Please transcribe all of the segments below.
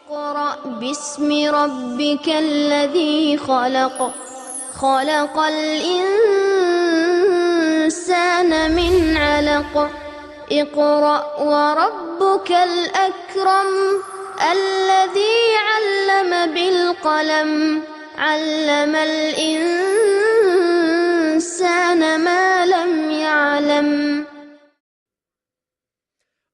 اقرأ باسم ربك الذي خلق خلق الإنسان من علق اقرأ وربك الأكرم الذي علم بالقلم علم الإنسان ما لم يعلم.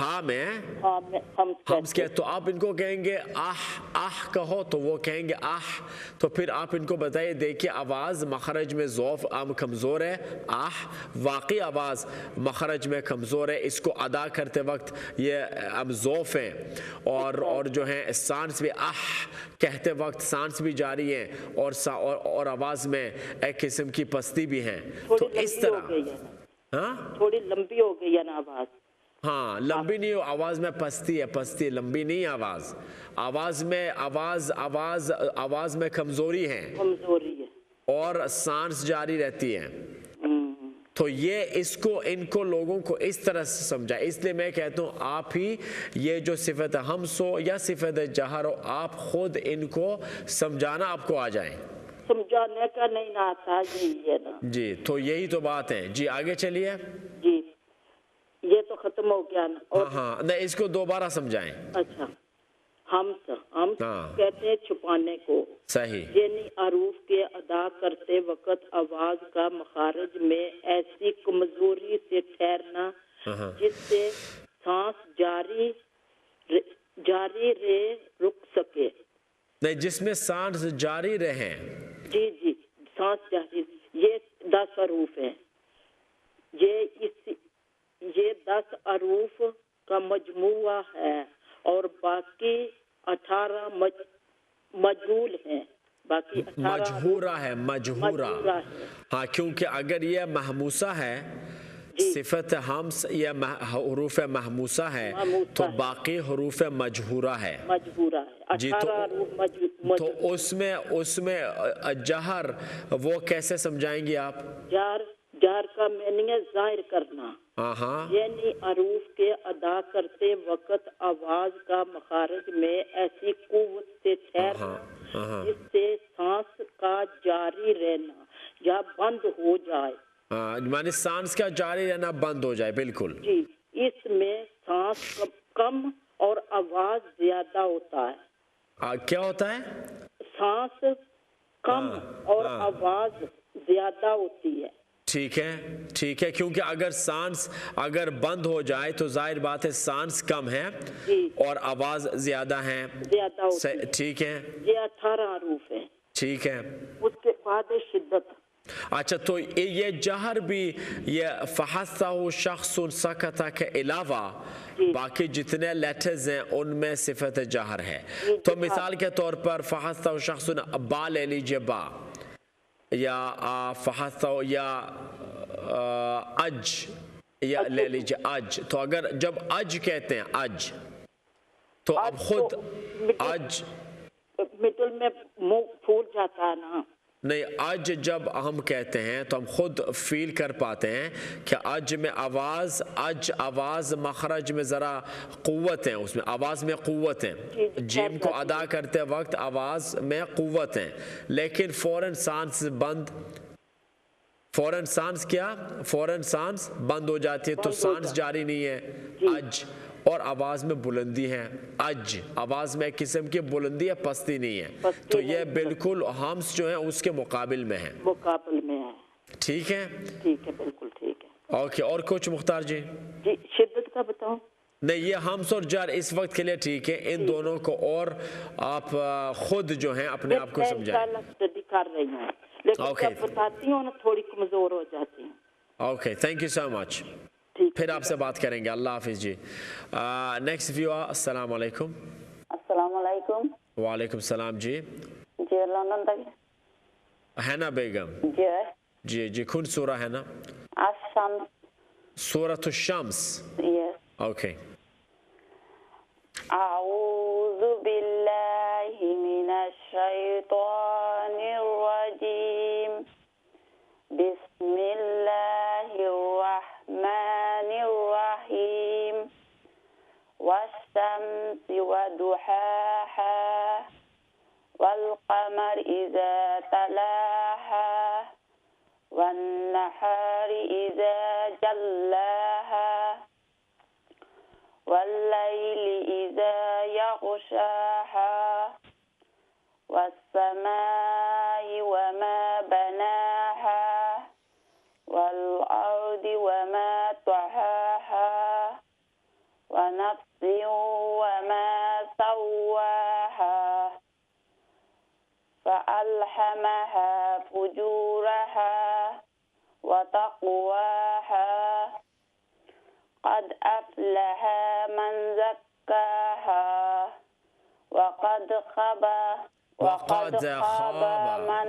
ہاں میں ہمس کے تو آپ ان کو کہیں گے آہ کہو تو وہ کہیں گے آہ. تو پھر آپ ان کو بتائیے دیکھیے آواز مخرج میں ضعف کمزور ہے. آہ واقعی آواز مخرج میں کمزور ہے, اس کو ادا کرتے وقت یہ ضعف ہے. اور جو ہے سانس بھی آہ کہتے وقت سانس بھی جاری ہے اور آواز میں ایک قسم کی پستی بھی ہے. تو اس طرح ہاں تھوڑی لمبی ہو گئی ہے نا آواز. ہاں لمبی نہیں ہو, آواز میں پستی ہے, لمبی نہیں آواز. آواز میں کمزوری ہے اور سانس جاری رہتی ہے. تو یہ ان کو لوگوں کو اس طرح سے سمجھا. اس لیے میں کہتا ہوں آپ ہی یہ جو صفت ہمس ہو یا صفت جہر ہو, آپ خود ان کو سمجھانا آپ کو آ جائے. سمجھانے کا نہیں آتا یہی ہے نا. جی تو یہی تو بات ہے. جی آگے چلیے. جی یہ تو ختم ہو گیا نا. ہاں نہیں اس کو دوبارہ سمجھائیں. اچھا ہم کہتے ہیں چھپانے کو. صحیح. یعنی حروف کے ادا کرتے وقت آواز کا مخارج میں ایسی کمزوری سے ٹھہرنا جس سے سانس جاری رک سکے. نہیں جس میں سانس جاری رہے. جی سانس جاری. یہ 10 حروف ہیں. یہ 10 حروف کا مجموعہ ہے اور باقی 18 مجہول ہیں. باقی مجہورہ ہے. ہاں کیونکہ اگر یہ محموسہ ہے صفت ہمس یا حروف محموسہ ہے تو باقی حروف مجہورہ ہے. جی تو اس میں جہر وہ کیسے سمجھائیں گے آپ؟ جہر کا معنی ہے ظاہر کرنا. یعنی حروف کے ادا کرتے وقت آواز کا مخارج میں ایسی قوت سے ٹھہرنا جس سے سانس کا جاری رہنا یا بند ہو جائے. یعنی سانس کا جاری رہنا بند ہو جائے. بالکل. جی اس میں سانس کم اور آواز زیادہ ہوتا ہے. کیا ہوتا ہے؟ سانس کم اور آواز زیادہ ہوتی ہے. ٹھیک ہے کیونکہ اگر سانس اگر بند ہو جائے تو ظاہر بات ہے سانس کم ہے اور آواز زیادہ ہے. ٹھیک ہے. یہ 18 حروف ہیں. ٹھیک ہے. اس کے بعد شدت. اچھا تو یہ جہر بھی یہ فحثہ شخص سکتہ کے علاوہ باقی جتنے لیٹرز ہیں ان میں صفت جہر ہے. تو مثال کے طور پر فحثہ شخص با لے لیجئے با, یا فحثہ یا اج یا لے لیجئے اج. تو اگر جب اج کہتے ہیں اج تو اب خود اج مڈل میں منہ پھول جاتا ہے نا. نہیں اج جب ہم کہتے ہیں تو ہم خود فیل کر پاتے ہیں کہ اج میں آواز مخرج میں ذرا قوت ہے, اس میں آواز میں قوت ہے. جیم کو ادا کرتے وقت آواز میں قوت ہے لیکن فوراً سانس بند ہو جاتی ہے تو سانس جاری نہیں ہے. اج اور آواز میں بلندی ہے. اج آواز میں ایک قسم کی بلندی ہے, پستی نہیں ہے. تو یہ بالکل ہمس جو ہیں اس کے مقابل میں ہے. ٹھیک ہے بالکل ٹھیک ہے. اوکے اور کچھ مختار جی؟ جی شدت کا بتاؤں. نہیں یہ ہمس اور جر اس وقت کے لیے ٹھیک ہے. ان دونوں کو اور آپ خود جو ہیں اپنے آپ کو سمجھائیں. کر رہی ہوں لیکن جب بتاتی ہوں نا تھوڑی کمزور ہو جاتی ہوں. اوکے تھینک یو سو مچ. پھر آپ سے بات کریں گے. اللہ حافظ جی. Next view. السلام علیکم. السلام علیکم. وعلیکم السلام. جی لندن تک حنا بیگم. جی کون سورہ ہے نا؟ الشمس. سورۃ الشمس. اوکے. اعوذ باللہ من الشیطان الرجیم. بسم اللہ الرحمن الرحیم. والشمس وضحاها والقمر اذا تلاها والنهار اذا جلاها والليل اذا يغشاها والسماء وما بناها والأرض وما طحاها ونفس فألهمها فجورها وتقواها قد أفلح من زكاها وقد خاب من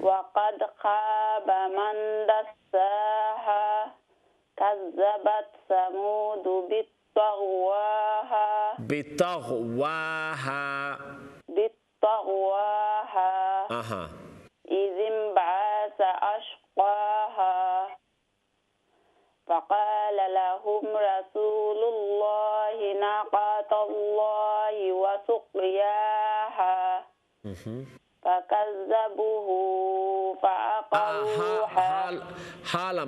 وقد خاب من دساها كذبت ثمود بالطغواها بالطغواها أها إذ انبعث أشقاها فقال لهم رسول الله ناقة الله وسقياها فكذبوه فعقروها حالا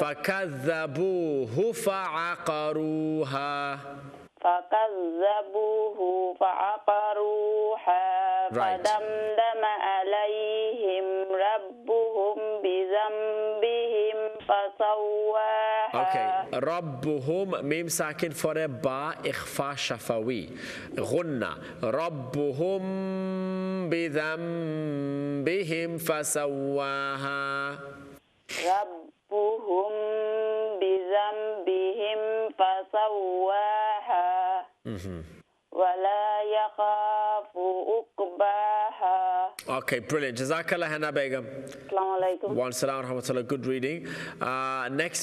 فكذبوه فعقروها فدمدم عليهم ربهم بذنبهم فسواها اوكي ربهم ميم ساكن فور با اخفاء شفوي غنة ربهم بذنبهم فسواها ربهم بذنبهم فسواها ولا يخاف عقباها. Okay, brilliant. Jazakallah Hana Begum. Assalamu alaikum. Wa alaikum wa rahmatullah. Good reading. Next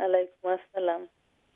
Alaikum assalam.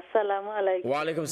Assalamu alaikum. Wa alaikum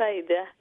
Saida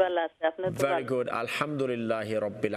bala আছে আপনি তো Very good. Alhamdulillahi Rabbil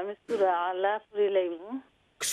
আমি সূরা আলা পড়িলাইমু।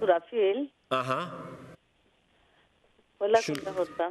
সূরা ফিল। Aha. ওলা কোনটা করতাম?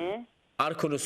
হ্যাঁ। আর কোন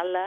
আলা।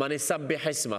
মানে সাব্বিহ ইসমা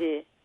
জি।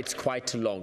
it's quite long.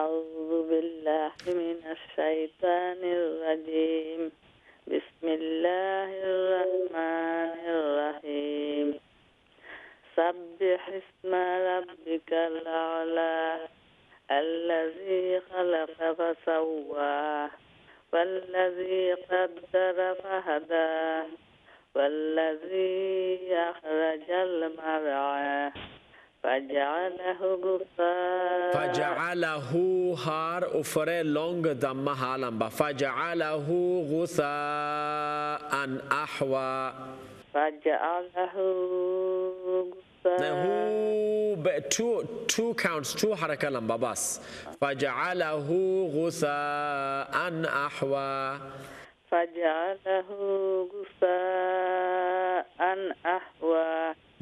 أعوذ بالله من الشيطان الرجيم. بسم الله الرحمن الرحيم. سبح اسم ربك الأعلى الذي خلق فسوى والذي قدر فهدى والذي أخرج المرعى فجعله هار افره لونگ دم حالم با فجعله غثاء احوى فجعله two counts two حركة لمبا بس فجعله غثاء أحوى فجعله غثاء أحوى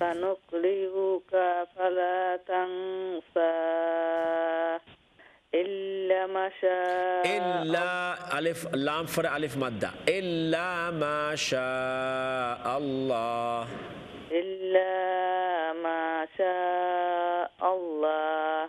سنقرئك فلا تنسى إلا ما شاء إلا ألف لام فر ألف مادة إلا ما شاء الله إلا ما شاء الله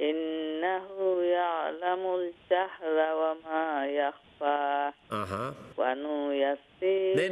إنه يعلم الجهر وما يخفى ونيسر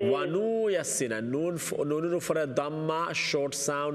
ونيسر نون فر ضمة short sound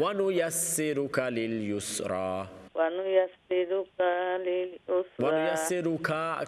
ونيسرك لليسرى ونيسرك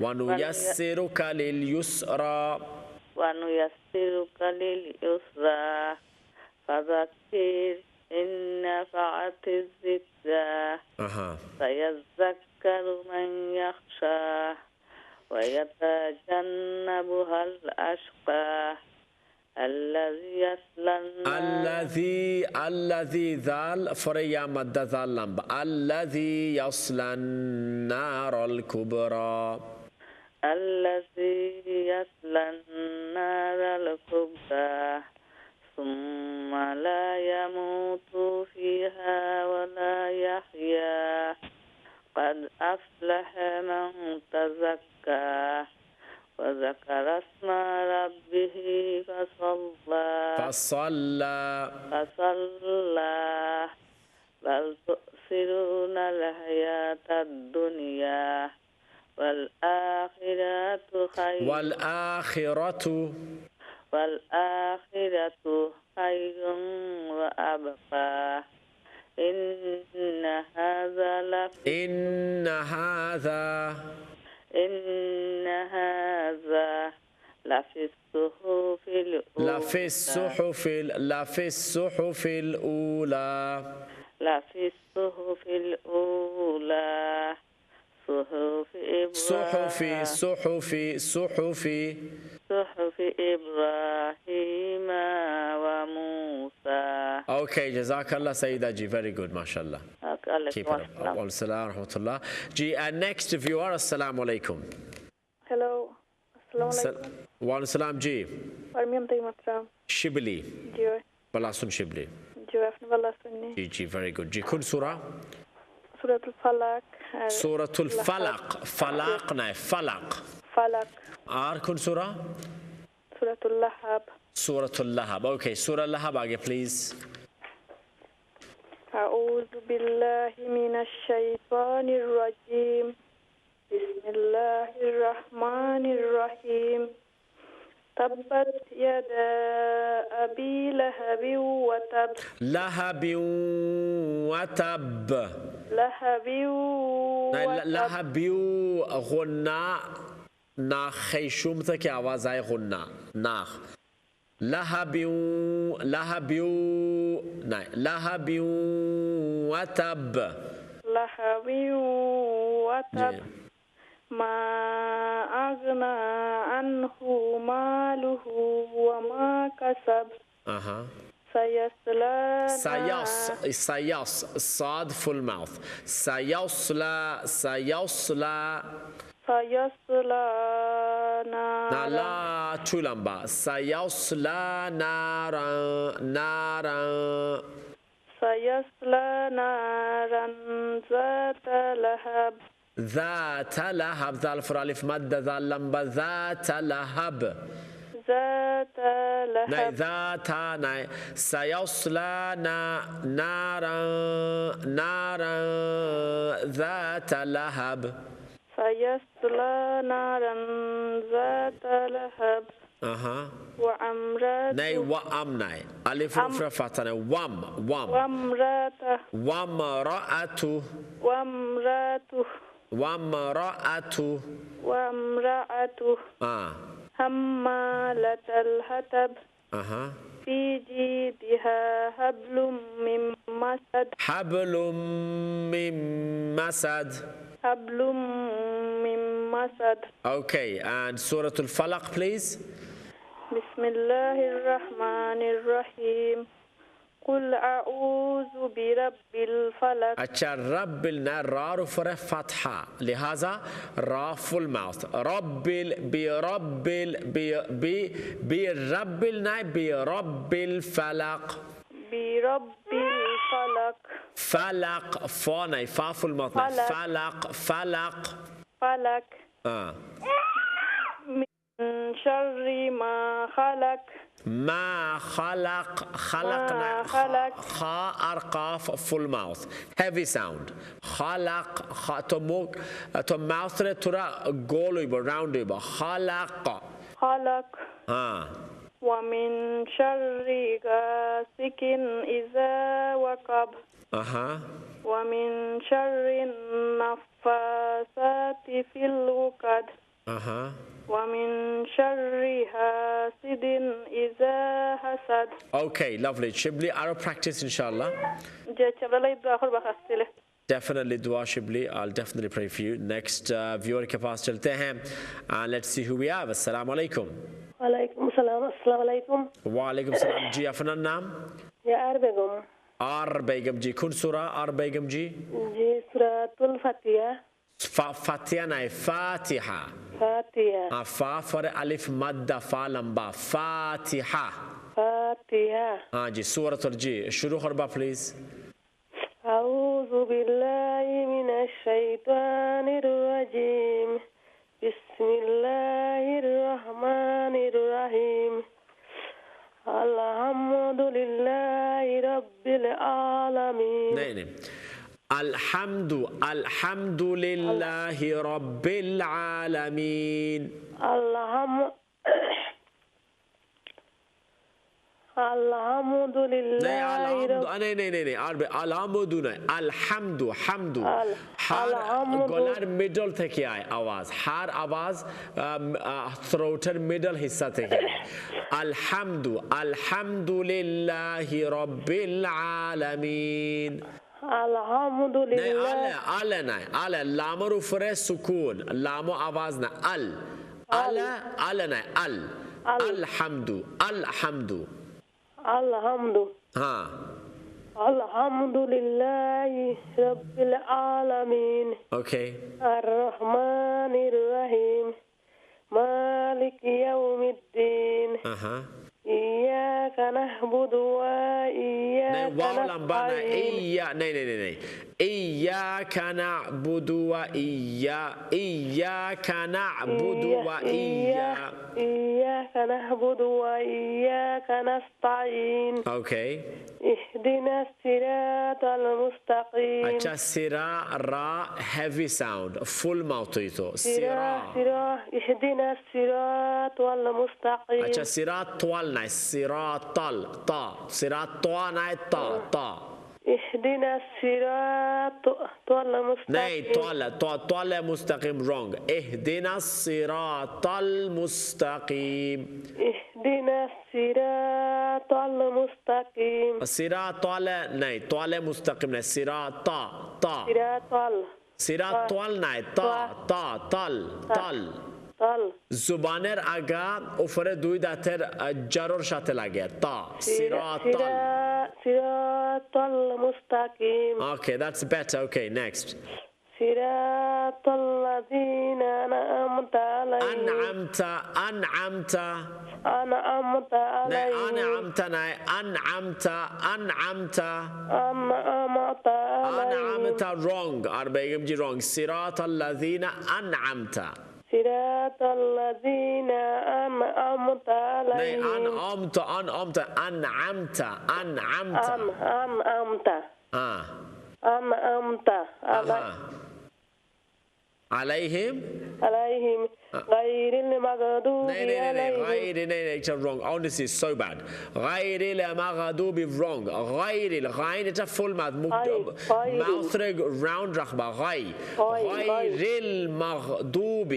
ونيسرك لليسرى فذكر إن نفعت الذكرى سيذكر من يخشى ويتجنبها الأشقى الذي يصلى الذي ذال فريا مد ذال لمبا الذي يصلى النار الكبرى الذي يصلى النار الكبرى ثم لا يموت فيها ولا يحيا قد أفلح من تزكى وذكر اسم ربه فصلى بل تؤثرون الحياة الدنيا والآخرة خير وأبقى إن هذا لفي الصحف الأولى صحف إبراهيم وموسى. Okay, Jazakallah Sayyida ji, very good, mashallah. Keep it up. Wa salam rahmatullah. Ji, next viewer, assalamu alaikum. Hello. Assalamu alaikum. Wa salam ji. Armiyam Taimatram. Shibli. Ji. Balasun Shibli. Ji, afne wala sunni. Ji, very good. Ji, kun surah? Suratul Falaq. Suratul Falaq. Falaq nahi, Falaq. Falaq. Aar kun surah? Suratul Lahab. Suratul Lahab. Okay, Surah Lahab aage please. أعوذ بالله من الشيطان الرجيم. بسم الله الرحمن الرحيم. تبت يدا أبي لهب وتب. لهب وتب. غنّا نا خیشوم تک آواز آئے غنّا ناخ لهب وتب ما أغنى عنه ماله وما كسب سيصلى صاد full mouth سيصلى نارا لا too lamba سيصلى نارا ذات لهب ذا الف الف مد ذا لمبا ذات لهب سيصلى نارا ذات لهب وامرأته ناي وام ناي الف رفع فتنه وامرأته حمالة الحطب في جيدها حبل من مسد. Okay, and Surah Al-Falaq please. بسم الله الرحمن الرحيم. قل أعوذ برب الفلق. اچھا رب را رو فر فتحہ لہذا را full mouth برب الفلق فلق فا نہیں فا full mouth فلق من شر ما خلق خا ارقاف full mouth heavy sound خلق تو mouth رے تھوڑا گول ہوئی با round ہوئی با خلق ومن شر غاسق إذا وقب ومن شر النفاثات في العقد ومن شر حاسد إذا حسد. Okay, lovely. Shibli, I'll practice inshallah. Definitely dua Shibli. I'll definitely pray for you. Next viewer ke paas chalte hain. Let's see who we have. Assalamu alaikum. Walaikum salam. Assalamu alaikum. Wa alaikum salam. Ji, apna naam? Ya Ar Begum. Ar Begum ji. Kun surah Ar Begum ji? Ji, Suratul Fatiha. Fatiha nahi, Fatiha. Fatiha. Fa for alif madda fa lamba. Fatiha. Fatiha. Ji, Suratul ji. Shuru kharba please. أعوذ بالله من الشيطان الرجيم. بسم الله الرحمن الرحيم. الحمد لله رب العالمين. نہیں الحمد لله رب العالمين. الحمد لله نہیں عربی الحمد نہیں الحمد حمد ہر گلار مڈل থেকে آئے آواز ہر آواز تھروٹر مڈل حصہ থেকে آئے الحمد لله رب العالمين. الحمد لله نہیں لامر اوپر سکون لامو آواز نہ نہیں الحمد ہاں الحمد لله رب العالمين. اوکے الرحمن الرحيم مالك يوم الدين إياك نعبد وإياك نستعين. نہیں إياك نعبد إياك نعبد إياك نعبد وإياك نستعين. اوکے اهدنا الصراط المستقيم. اچھا سرا را heavy sound full mouth ہوئی تو سرا اهدنا الصراط المستقيم. اچھا سرا طوال نہیں سرا طل تا سرا طوا نہیں تا اهدنا الصراط المستقيم. نہیں طوال مستقیم wrong اهدنا الصراط المستقیم. اهدنا الصراط المستقيم. سرا طوال نہیں طوال مستقیم نہیں سرا تا سرا طوال نہیں تا تل زبانر আগা উপরে দুই দাঁতের জরর সাথে লাগে তা صراط المستقيم. Okay, that's better. Okay, next. صراط الذين أنعمت عليهم. أنعمت عليهم. أنعمت wrong. أربعة جي wrong. صراط الذين أنعمت. صراط الذين أنعمت عليهم. أنعمت عليهم غير المغضوب عليهم. غير wrong. Honestly, it's so bad. غير المغضوب wrong. غير it's a full mouth mouth round رخبة غير المغضوب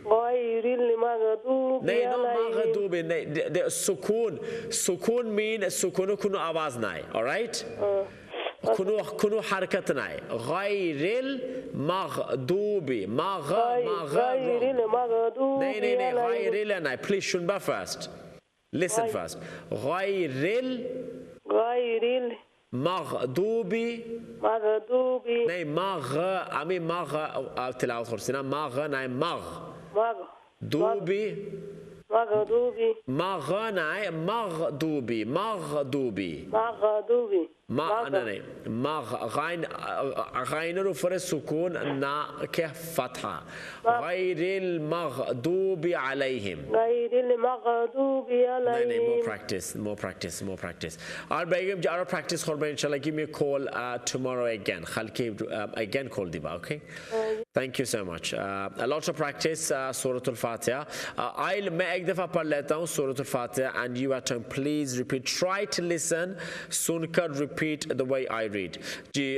غير المغضوب مغضوب سکون mean سکون کنو آواز نہیں alright کنو حرکت نہیں غیر المغضوب غير المغضوب نہیں غیر نہیں please شنبا first listen first غیر المغضوب نہیں امی تلاوت خورسینا نہیں دوبی مغضوبی غین اوپر سکون نا کے فتحہ غیر المغضوب علیہم. More practice. Our begim jaro practice korbe inshallah. Give me a call tomorrow again. Khalki again call diba, okay? Thank you so much. A lot of practice Surah Al-Fatiha. میں ایک دفعہ پڑھ لیتا ہوں Surah Al-Fatiha and you at home please repeat. Try to listen سن کر repeat the way I read. G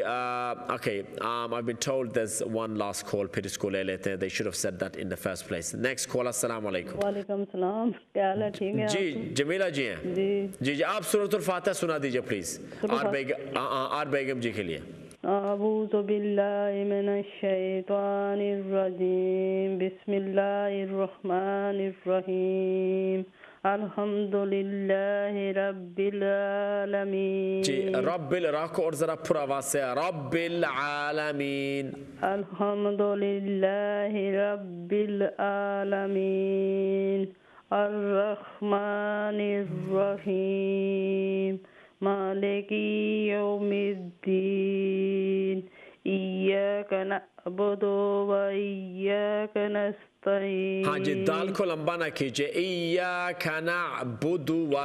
okay I've been told there's one last call پھر اس کو لے لیتے ہیں. They should have said that in the first place. Next call. السلام علیکم. وعلیکم السلام. کیا حال ہے؟ ٹھیک ہے جی جمیلہ جی ہیں جی آپ Surah Al-Fatiha سنا دیجئے پلیز آر بیگم جی کے لیے. اعوذ باللہ من الشیطان الرجیم بسم اللہ الرحمن الرحیم الحمد للہ رب العالمین. جی رب راکو اور ذرا پورا آواز سے رب العالمین. الحمد للہ رب العالمین الرحمن الرحیم مالک یوم الدین ایاک نعبد و ایاک نستعین. ہاں جی دال کو لمبا نہ کیجئے. ایاک نعبد و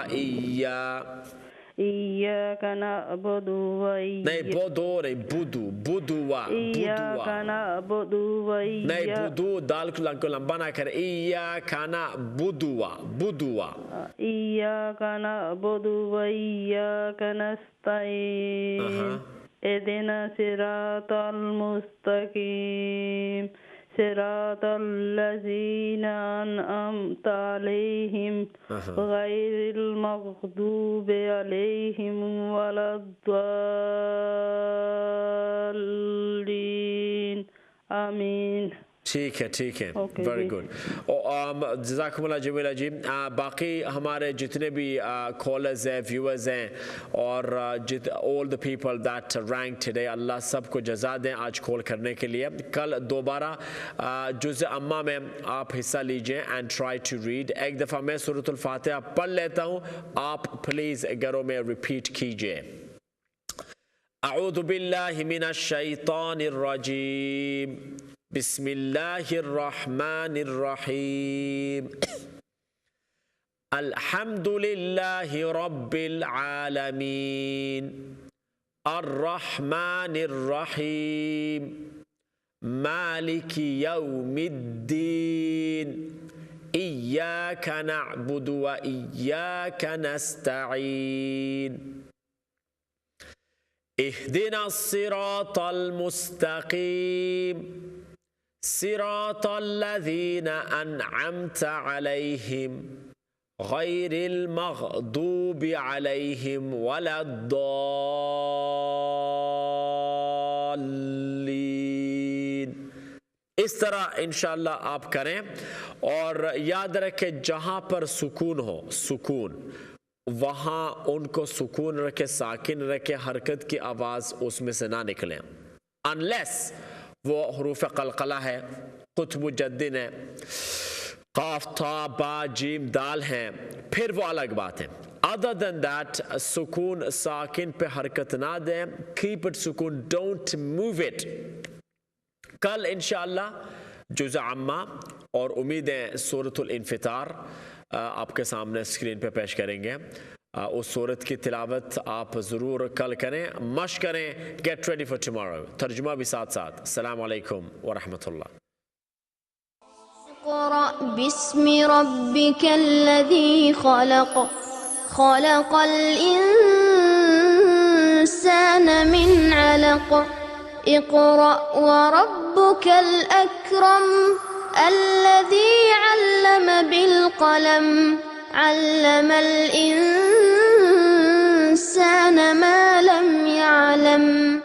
إياك نعبد نہیں وإياك بدو نہیں بدوا إياك نعبد نہیں وإياك بدو دال کو لمبا نہ کرے ایاک بدوا إياك نعبد وإياك نستعين اهدنا صراط المستقيم صراط الذين أنعمت عليهم غير المغضوب عليهم ولا الضالين آمین. ٹھیک ہے ویری گڈ. جزاکم اللہ جمیلہ جی. باقی ہمارے جتنے بھی کالرز ہیں ویورز ہیں اور all the people that ranked today اللہ سب کو جزا دیں آج کال کرنے کے لیے. کل دوبارہ جزء عامہ میں آپ حصہ لیجئیں and try to read. ایک دفعہ میں سورۃ الفاتحہ پڑھ لیتا ہوں, آپ پلیز گھروں میں ریپیٹ کیجئے. اعوذ باللہ من الشیطان الرجیم بسم اللہ الرحمن الرحیم الحمد للہ رب العالمین الرحمن الرحیم مالک یوم الدین ایاک نعبد و ایاک نستعین اهدنا الصراط المستقيم صراط الذين أنعمت عليهم غير المغضوب عليهم ولا الضالين. اس طرح انشاءاللہ آپ کریں اور یاد رکھیں جہاں پر سکون ہو سکون وہاں ان کو سکون رکھے, ساکن رکھے, حرکت کی آواز اس میں سے نہ نکلیں unless وہ حروف قلقلہ ہے, قطب مجدن ہے, قاف تا با جیم دال ہیں, پھر وہ الگ بات ہے. other than that سکون ساکن پہ حرکت نہ دیں, keep it سکون, don't move it. کل انشاءاللہ جزء عامہ اور امید ہے سورۃ الانفطار آپ کے سامنے اسکرین پہ پیش کریں گے. اس سورت کی تلاوت آپ ضرور کل کریں, مشق کریں. Get ready for tomorrow. ترجمہ بھی ساتھ ساتھ. السلام علیکم ورحمۃ اللہ. اقرأ باسم ربك الذي خلق خلق الإنسان من علق اقرأ وربك الأكرم الذي علم بالقلم علم الإنسان ما لم يعلم